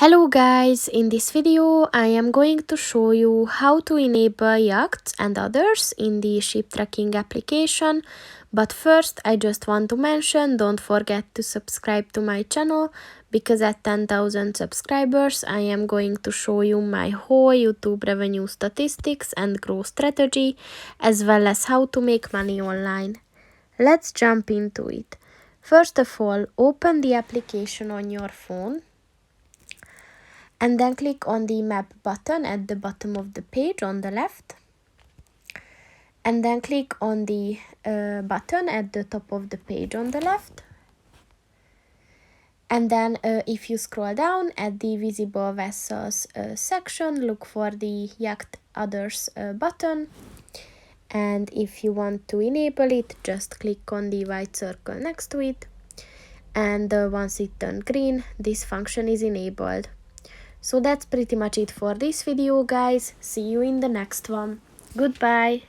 Hello guys, in this video I am going to show you how to enable yachts and others in the ship tracking application. But first I just want to mention, don't forget to subscribe to my channel, because at 10,000 subscribers I am going to show you my whole YouTube revenue statistics and growth strategy, as well as how to make money online. Let's jump into it. First of all, open the application on your phone. And then click on the map button at the bottom of the page on the left. And then click on the button at the top of the page on the left. And then if you scroll down at the visible vessels section, look for the Yacht Others button. And if you want to enable it, just click on the white circle next to it. And once it turns green, this function is enabled. So that's pretty much it for this video, guys. See you in the next one. Goodbye.